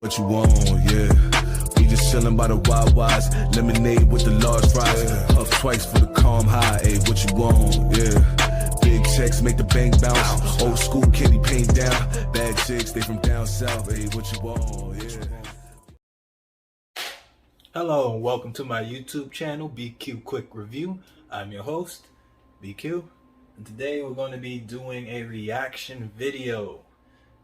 What you want, yeah. We just chillin' by the Wawas, lemonade with the large fries. Puff twice for the calm high, ayy, what you want, yeah. Big checks make the bank bounce. Old school candy paint down. Bad chicks, they from down south, ayy, what you want, yeah. Hello and welcome to my YouTube channel, BQ Quick Review. I'm your host, BQ, and today we're going to be doing a reaction video.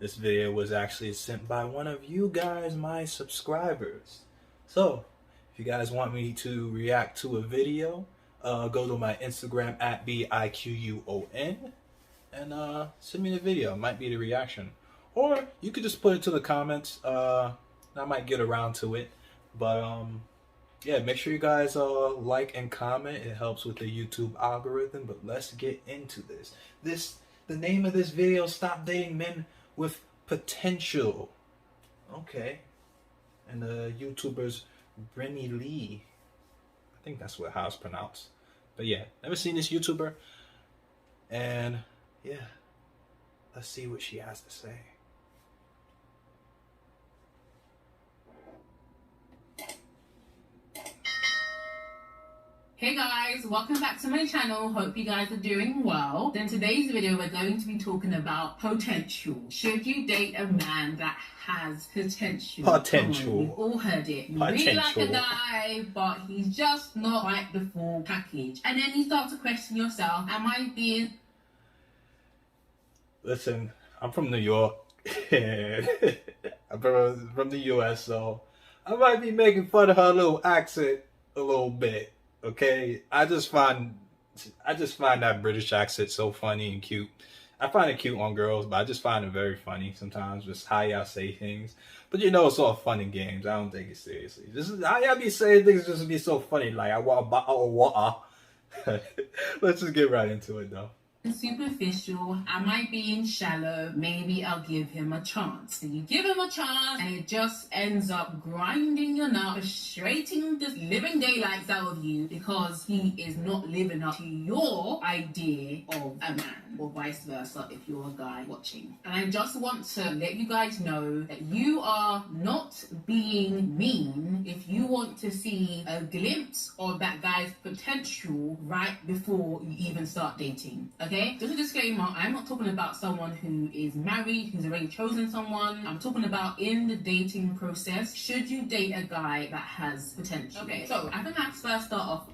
This video was actually sent by one of you guys, my subscribers. So, if you guys want me to react to a video, go to my Instagram at biquon and send me the video. It might be the reaction. Or you could just put it to the comments. I might get around to it. But yeah, make sure you guys like and comment. It helps with the YouTube algorithm. But let's get into this. The name of this video, Stop Dating Men with Potential. Okay. And the YouTuber's Breeny. I think that's how it's pronounced. But yeah, never seen this YouTuber. And yeah, let's see what she has to say. Hey guys, welcome back to my channel. Hope you guys are doing well. In today's video, we're going to be talking about potential. Should you date a man that has potential? Potential. We've all heard it. You really like a guy, but he's just not quite the full package. And then you start to question yourself, am I being... Listen, I'm from New York. I'm from the US, so I might be making fun of her little accent a little bit. Okay, I just find that British accent so funny and cute. I find it cute on girls, but I just find it very funny sometimes, just how y'all say things. But you know, it's all fun and games. I don't take it seriously. This is how y'all be saying things just to be so funny. Like I want. Let's just get right into it, though. Superficial, am I being shallow? Maybe I'll give him a chance. So you give him a chance and it just ends up grinding your nut, frustrating the living daylights out of you because he is not living up to your idea of a man, or vice versa if you're a guy watching. And I just want to let you guys know that you are not being mean if you want to see a glimpse of that guy's potential right before you even start dating. Okay? Just a disclaimer, I'm not talking about someone who is married, who's already chosen someone. I'm talking about in the dating process. Should you date a guy that has potential? Okay, so I think let's first start off.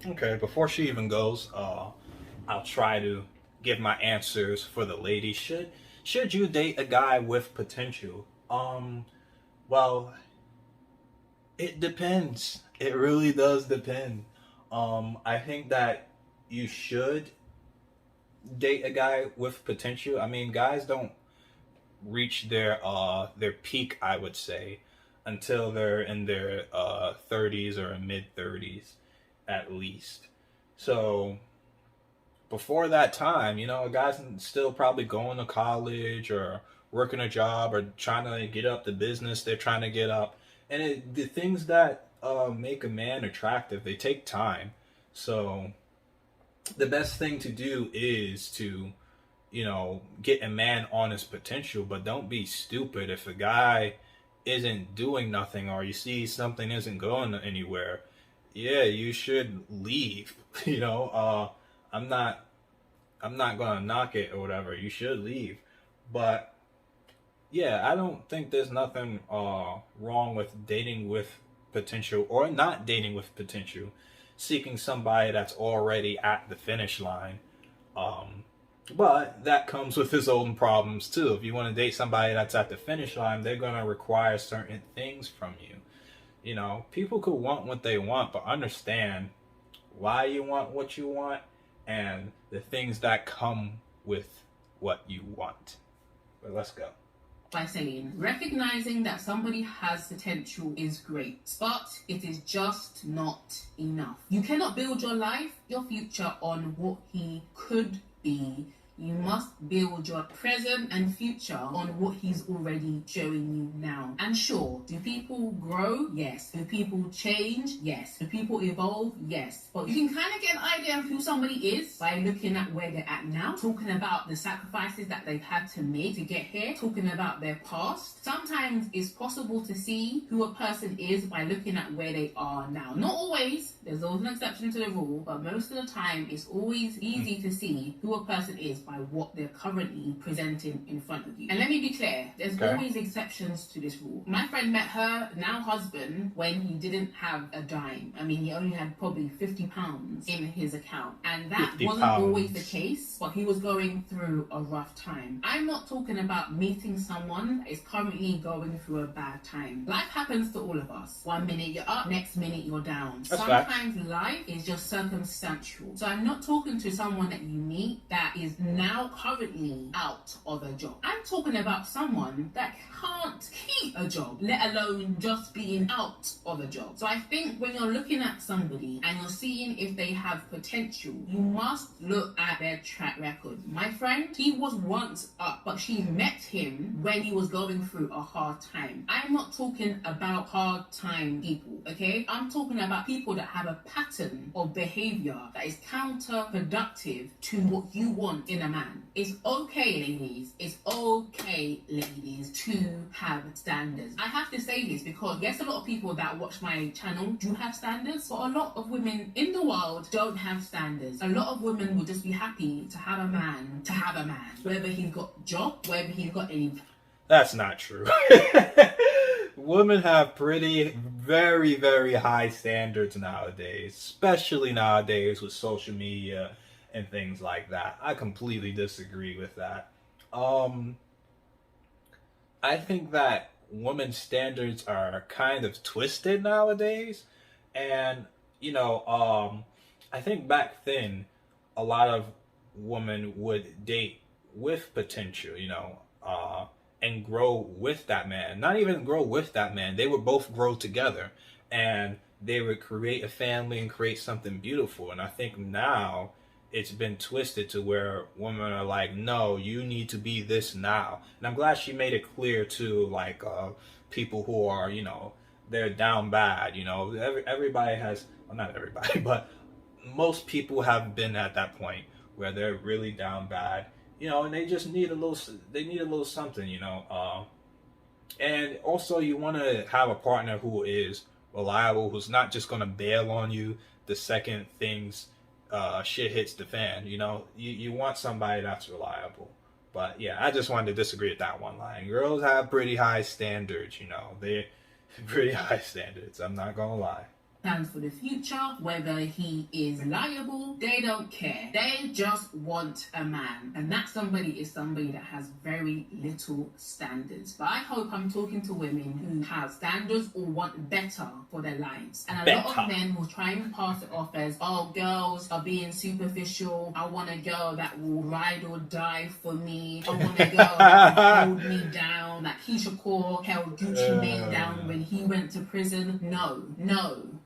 Okay, before she even goes, I'll try to give my answers for the lady. Should you date a guy with potential? Well, it depends. It really does depend. I think that you should date a guy with potential. I mean, guys don't reach their peak, I would say, until they're in their 30s or mid 30s at least. So before that time, you know, a guy's still probably going to college or working a job or trying to get up the business they're trying to get up. And the things that make a man attractive, they take time. So the best thing to do is to, you know, get a man on his potential, but don't be stupid. If a guy isn't doing nothing or you see something isn't going anywhere, yeah, you should leave. You know, I'm not gonna knock it or whatever. You should leave. But yeah, I don't think there's nothing wrong with dating with potential or not dating with potential. Seeking somebody that's already at the finish line. But that comes with its own problems too. If you want to date somebody that's at the finish line, they're going to require certain things from you. You know, people could want what they want, but understand why you want what you want and the things that come with what you want. But let's go. By saying, recognizing that somebody has potential is great, but it is just not enough. You cannot build your life, your future on what he could be. You must build your present and future on what he's already showing you now. And And sure, do people grow? Yes. Do people change? Yes. Do people evolve? Yes. But you can kind of get an idea of who somebody is by looking at where they're at now, talking about the sacrifices that they've had to make to get here, talking about their past. Sometimes it's possible to see who a person is by looking at where they are now. Not always, there's always an exception to the rule, but most of the time it's always easy to see who a person is by what they're currently presenting in front of you. And let me be clear, there's always exceptions to this rule. My friend met her now husband when he didn't have a dime. I mean, he only had probably £50 in his account, and that wasn't always the case, but he was going through a rough time. I'm not talking about meeting someone that is currently going through a bad time. Life happens to all of us. One minute you're up, next minute you're down. Sometimes life is just circumstantial. So I'm not talking to someone that you meet that is now currently out of a job. I'm talking about someone that can't keep a job, let alone just being out of a job. So I think when you're looking at somebody and you're seeing if they have potential, you must look at their track record. My friend, he was once up, but she met him when he was going through a hard time. I'm not talking about hard time people, okay? I'm talking about people that have a pattern of behavior that is counterproductive to what you want in a man. It's okay, ladies. It's okay, ladies, to have standards. I have to say this because yes, a lot of people that watch my channel do have standards, but a lot of women in the world don't have standards. A lot of women will just be happy to have a man, whether he's got job, whether he's got any. That's not true. Women have very, very high standards nowadays, especially nowadays with social media and things like that. I completely disagree with that. I think that women's standards are kind of twisted nowadays, and I think back then a lot of women would date with potential, and grow with that man. Not even grow with that man, they would both grow together and they would create a family and create something beautiful. And I think now it's been twisted to where women are like, no, you need to be this now. And I'm glad she made it clear to like people who are, they're down bad. Everybody has, well, not everybody, but most people have been at that point where they're really down bad, and they just need a little something, and also you want to have a partner who is reliable, who's not just going to bail on you the second things shit hits the fan. You want somebody that's reliable. But yeah, I just wanted to disagree with that one line. Girls have pretty high standards, they're pretty high standards, I'm not gonna lie. Plans for the future, whether he is reliable, they don't care. They just want a man, and that somebody is somebody that has very little standards. But I hope I'm talking to women who have standards or want better for their lives. And a lot of men will try and pass it off as, oh, girls are being superficial. I want a girl that will ride or die for me. I want a girl that will hold me down, like Keisha Cole held Gucci Mane down when he went to prison. No.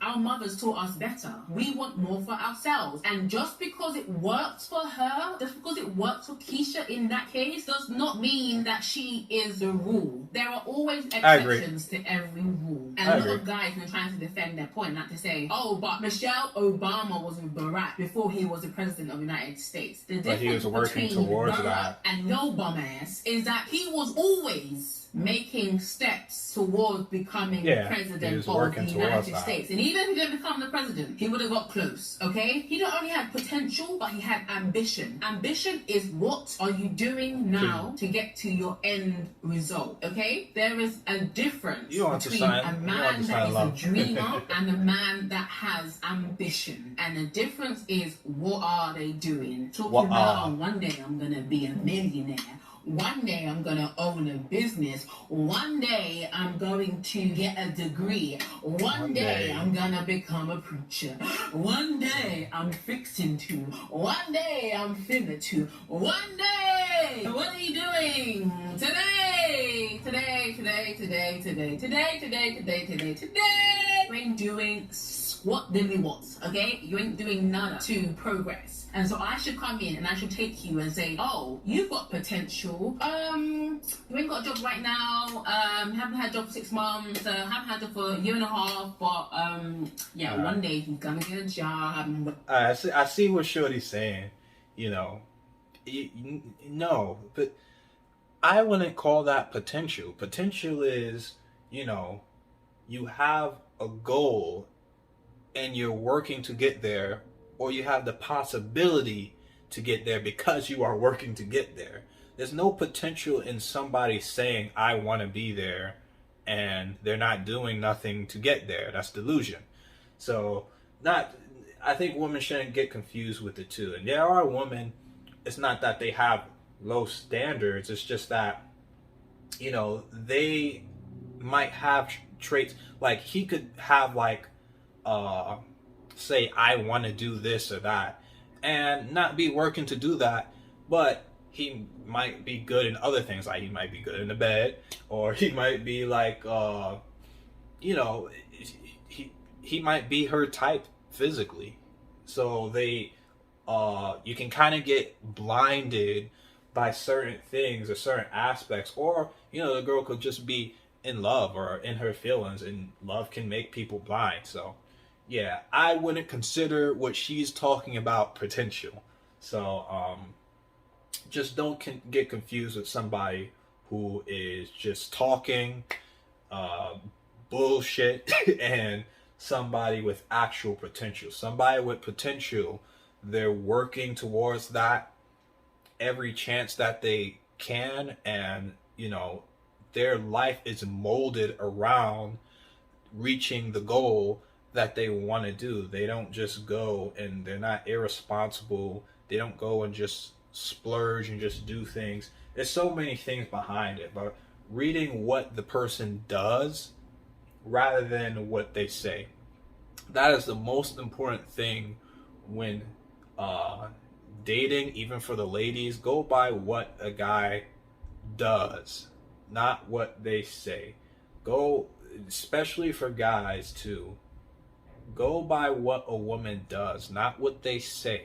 Our mothers taught us better. We want more for ourselves. And just because it works for her, just because it works for Keisha in that case, does not mean that she is the rule. There are always exceptions to every rule. And a lot of guys are trying to defend their point, not to say, oh, but Michelle Obama was with Barack before he was the president of the United States. The difference he was working between towards Barack that. And no bum ass is that he was always making steps towards becoming president of the United States. And even if he didn't become the president, he would have got close, okay? He not only had potential, but he had ambition. Ambition is what are you doing now to get to your end result, okay? There is a difference between a man that is a dreamer and a man that has ambition. And the difference is, what are they doing? Talking about, oh, one day I'm going to be a millionaire. One day I'm going to own a business. One day I'm going to get a degree. One day I'm going to become a preacher. One day I'm fixing to. One day I'm finna to. One day! What are you doing? Today! We're doing squat diddly wats, okay? You ain't doing nada to progress. And so I should come in and I should take you and say, oh, you've got potential. You ain't got a job right now. Haven't had a job for 6 months. Haven't had a job for a year and a half. But yeah, one day you're gonna get a job. I see what Shorty's saying. No, but I wouldn't call that potential. Potential is, you have a goal and you're working to get there, or you have the possibility to get there because you are working to get there. There's no potential in somebody saying, I want to be there, and they're not doing nothing to get there. That's delusion. So I think women shouldn't get confused with the two. And there are women, it's not that they have low standards, it's just that, they might have traits, like he could have say, I want to do this or that, and not be working to do that, but he might be good in other things, like he might be good in the bed, or he might be he might be her type physically. So you can kind of get blinded by certain things or certain aspects, or the girl could just be in love or in her feelings, and love can make people blind. So yeah, I wouldn't consider what she's talking about potential. So just don't get confused with somebody who is just talking bullshit and somebody with actual potential. Somebody with potential, they're working towards that every chance that they can, and their life is molded around reaching the goal that they want to do. They don't just go, and they're not irresponsible. They don't go and just splurge and just do things. There's so many things behind it, but reading what the person does rather than what they say, that is the most important thing when dating. Even for the ladies, go by what a guy does, not what they say. Go, especially for guys too, go by what a woman does, not what they say.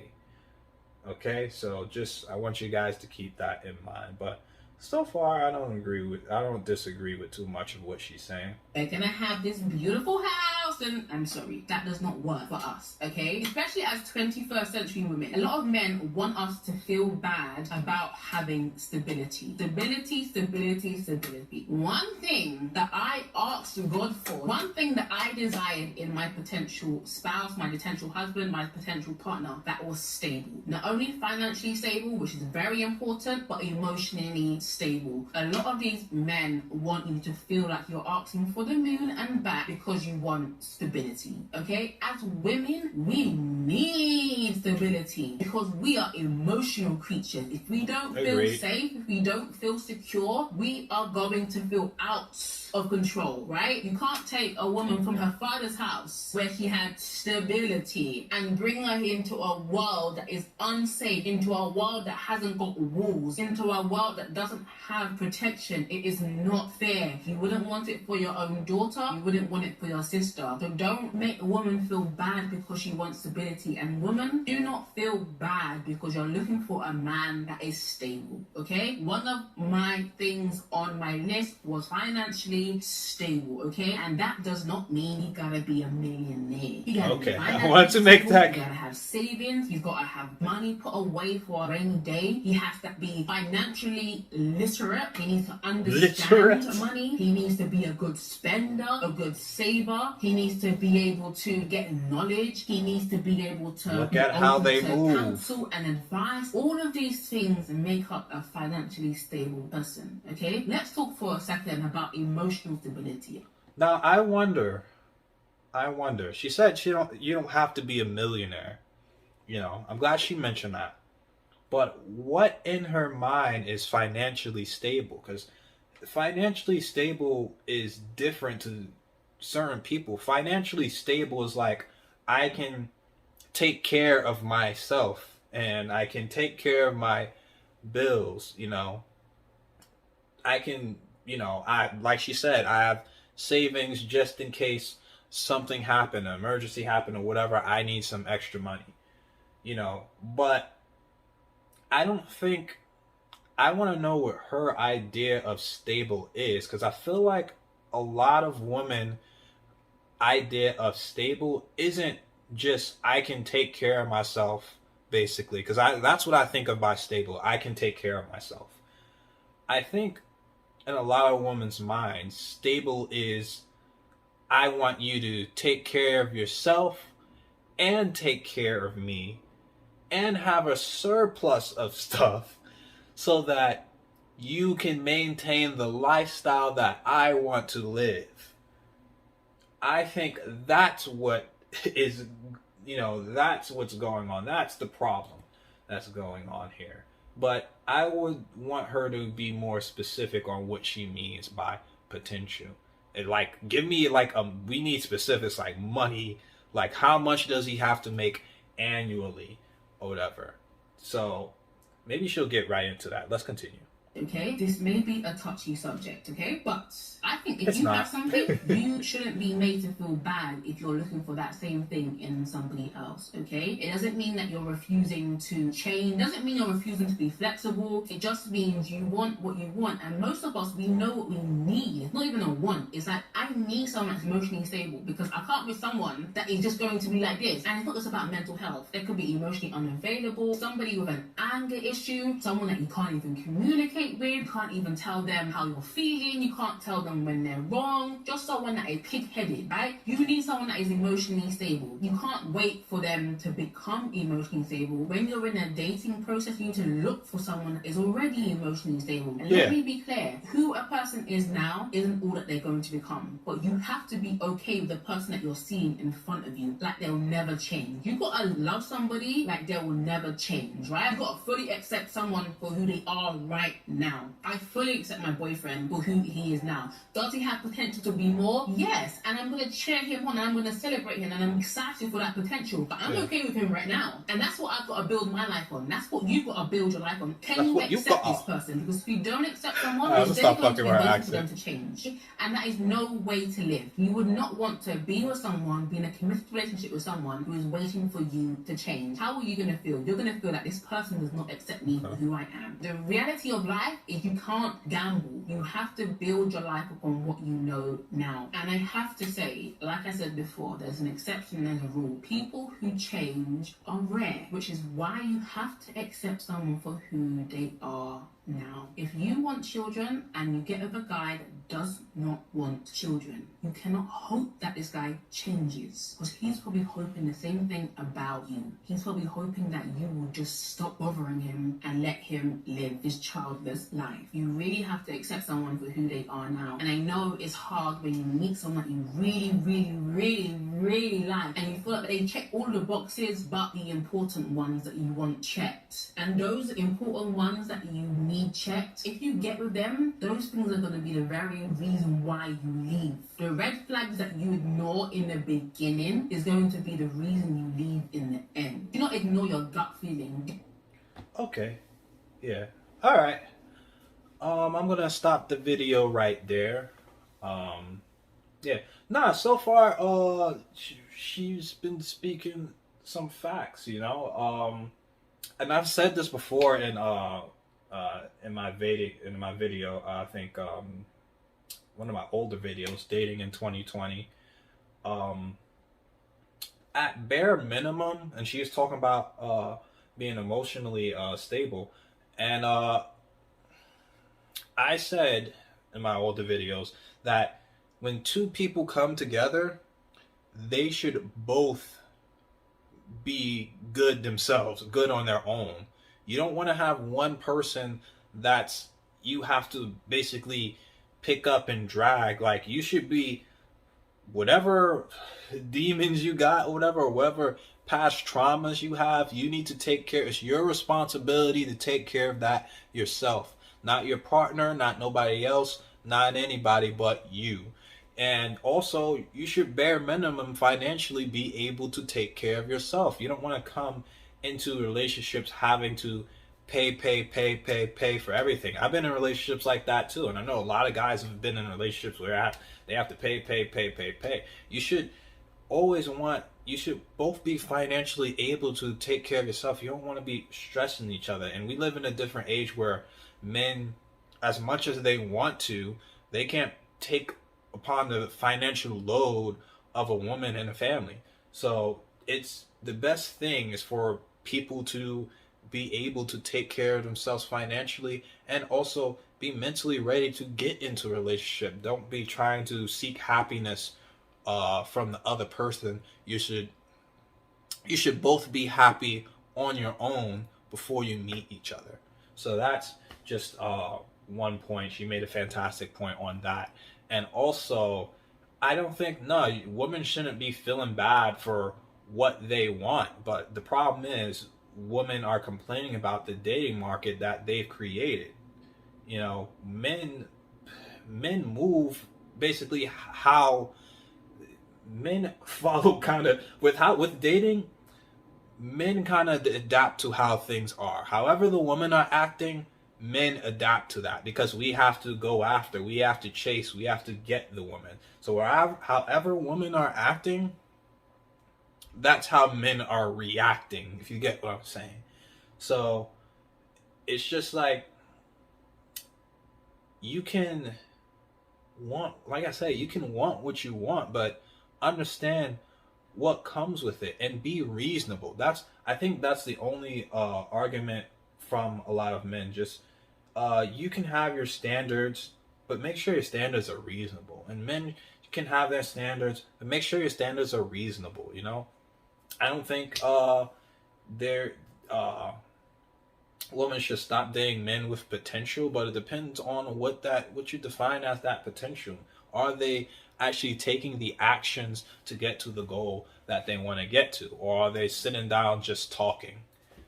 Okay, so I want you guys to keep that in mind. But so far, I don't disagree with too much of what she's saying. They're gonna have this beautiful house, and I'm sorry, that does not work for us, okay? Especially as 21st century women. A lot of men want us to feel bad about having stability. Stability. One thing that I asked God for, one thing that I desired in my potential spouse, my potential husband, my potential partner, that was stable. Not only financially stable, which is very important, but emotionally stable. A lot of these men want you to feel like you're asking for the moon and back because you want stability, okay? As women, we need stability because we are emotional creatures. If we don't feel safe, if we don't feel secure, we are going to feel out of control, right? You can't take a woman from her father's house where she had stability and bring her into a world that is unsafe, into a world that hasn't got walls, into a world that doesn't have protection. It is not fair. You wouldn't want it for your own daughter, you wouldn't want it for your sister. So don't make a woman feel bad because she wants stability. And women, do not feel bad because you're looking for a man that is stable, okay? One of my things on my list was financially stable, okay? And that does not mean you gotta be a millionaire. You gotta be I want to make that. You gotta have savings. You've gotta have money put away for a rainy day. He has to be financially literate. He needs to understand money. He needs to be a good spender, a good saver. He needs to be able to get knowledge. He needs to be able to look at how they move, counsel and advice. All of these things make up a financially stable person, okay? Let's talk for a second about emotional stability. Now, I wonder. She said you don't have to be a millionaire. I'm glad she mentioned that. But what in her mind is financially stable? Because financially stable is different to certain people. Financially stable is like, I can take care of myself and I can take care of my bills, I can, like she said, I have savings just in case something happened, an emergency happened or whatever, I need some extra money, you know. But I don't think, I want to know what her idea of stable is, because I feel like a lot of women idea of stable isn't just I can take care of myself, basically, because that's what I think of by stable. I can take care of myself. I think in a lot of women's minds, stable is I want you to take care of yourself and take care of me and have a surplus of stuff so that you can maintain the lifestyle that I want to live. I think that's what is, that's what's going on. That's the problem that's going on here. But I would want her to be more specific on what she means by potential. And like, give me like we need specifics, like money, like how much does he have to make annually or whatever. So maybe she'll get right into that. Let's continue. Okay, this may be a touchy subject, okay? But I think if you have something, you shouldn't be made to feel bad if you're looking for that same thing in somebody else, okay? It doesn't mean that you're refusing to change. It doesn't mean you're refusing to be flexible. It just means you want what you want. And most of us, we know what we need. It's not even a want. It's like, I need someone that's emotionally stable, because I can't be someone that is just going to be like this. And it's not just about mental health. There could be emotionally unavailable, somebody with an anger issue, someone that you can't even communicate with, you can't even tell them how you're feeling, you can't tell them when they're wrong, just someone that is pig-headed, right? You need someone that is emotionally stable. You can't wait for them to become emotionally stable. When you're in a dating process, you need to look for someone that is already emotionally stable. And let me be clear, who a person is now isn't all that they're going to become, but you have to be okay with the person that you're seeing in front of you, like they'll never change. You gotta love somebody like they will never change, right? You gotta fully accept someone for who they are right now. I fully accept my boyfriend for who he is now. Does he have potential to be more? Yes. And I'm going to cheer him on and I'm going to celebrate him and I'm excited for that potential. But I'm okay with him right now. And that's what I've got to build my life on. That's what you've got to build your life on. Can you accept this person? Because if you don't accept someone, it's then going to be waiting for them to change. And that is no way to live. You would not want to be with someone, be in a committed relationship with someone who is waiting for you to change. How are you going to feel? You're going to feel that this person does not accept me for who I am. The reality of life is you can't gamble. You have to build your life upon what you know now. And I have to say, like I said before, there's an exception, there's a rule. People who change are rare, which is why you have to accept someone for who they are now. If you want children and you get with a guy that does not want children, you cannot hope that this guy changes, because he's probably hoping the same thing about you. He's probably hoping that you will just stop bothering him and let him live this childless life. You really have to accept someone for who they are now. And I know it's hard when you meet someone that you really like and you feel like they check all the boxes but the important ones that you want checked. And those important ones that you need checked, if you get with them, those things are going to be the very reason why you leave. The red flags that you ignore in the beginning is going to be the reason you leave in the end. Do not ignore your gut feeling. Okay. Yeah. All right. I'm gonna stop the video right there. Yeah. Nah, so far, she's been speaking some facts, you know. And I've said this before in my video. I think one of my older videos, dating in 2020. At bare minimum, and she was talking about being emotionally stable, and I said in my older videos that when two people come together, they should both be good themselves, good on their own. You don't want to have one person that's you have to basically pick up and drag. Like, you should be, whatever demons you got, whatever past traumas you have, you need to take care. It's your responsibility to take care of that yourself. Not your partner, not nobody else, not anybody but you. And also, you should bare minimum financially be able to take care of yourself. You don't want to come into relationships having to pay for everything. I've been in relationships like that too, and I know a lot of guys have been in relationships where they have to pay. You should you should both be financially able to take care of yourself. You don't want to be stressing each other. And we live in a different age where men, as much as they want to, they can't take upon the financial load of a woman and a family. So it's the best thing is for people to be able to take care of themselves financially and also be mentally ready to get into a relationship. Don't be trying to seek happiness from the other person. You should both be happy on your own before you meet each other. So that's just one point. She made a fantastic point on that. And also, I don't think, women shouldn't be feeling bad for what they want. But the problem is, women are complaining about the dating market that they've created. You know, men move basically how men follow with dating. Men kind of adapt to how things are. However the women are acting, men adapt to that because we have to go after, we have to chase, we have to get the woman. So however women are acting, that's how men are reacting, if you get what I'm saying. So it's just like, you can want, like I say, you can want what you want, but understand what comes with it and be reasonable. I think that's the only argument from a lot of men. Just you can have your standards, but make sure your standards are reasonable. And men can have their standards, but make sure your standards are reasonable. You know, I don't think women should stop dating men with potential, but it depends on what you define as that potential. Are they actually taking the actions to get to the goal that they want to get to, or are they sitting down just talking?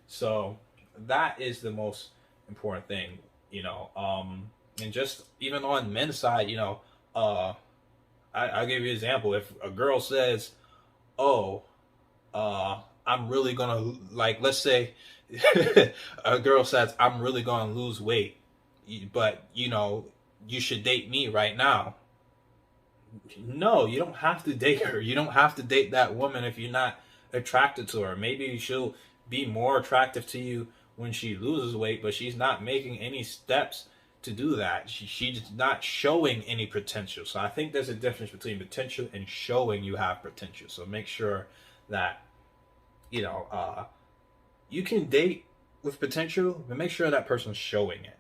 So that is the most important thing, you know. And just even on men's side, you know, I'll give you an example. If a girl says, I'm really gonna, like, let's say a girl says, I'm really gonna lose weight, but you know, you should date me right now. No, you don't have to date her. You don't have to date that woman if you're not attracted to her. Maybe she'll be more attractive to you when she loses weight, but she's not making any steps to do that. She's not showing any potential. So I think there's a difference between potential and showing you have potential. So make sure that, you know, you can date with potential, but make sure that person's showing it.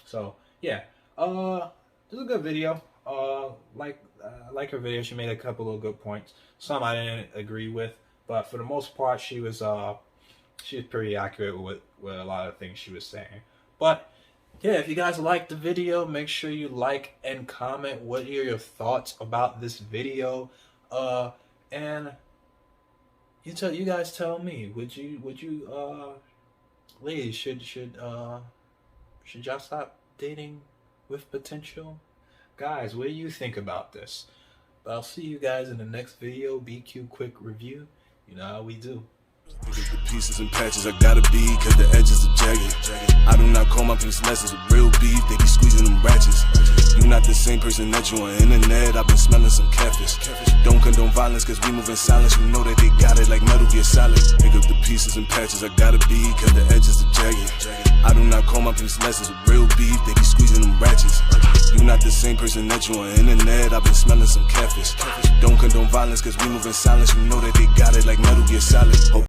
So yeah, this is a good video. Like her video, she made a couple of good points. Some I didn't agree with, but for the most part, she was pretty accurate with a lot of things she was saying. But yeah, if you guys liked the video, make sure you like and comment. What are your thoughts about this video? And you guys tell me. Would you ladies, should y'all stop dating with potential? Guys, what do you think about this? But I'll see you guys in the next video. BQ quick review. You know how we do. The pieces and patches I gotta be, cause the edges are jagged. I do not call my piece lessons with real beef, they be squeezing them ratchets. You not the same person that you on internet, I've been smelling some catfish. Don't condone violence cause we move in silence, you know that they got it like Metal Gear Solid. Pick up the pieces and patches I gotta be, cause the edges are jagged. I do not call my piece lessons with real beef, they be squeezing them ratchets. You not the same person that you on internet, I've been smelling some catfish. Don't condone violence cause we move in silence, you know that they got it like Metal Gear Solid.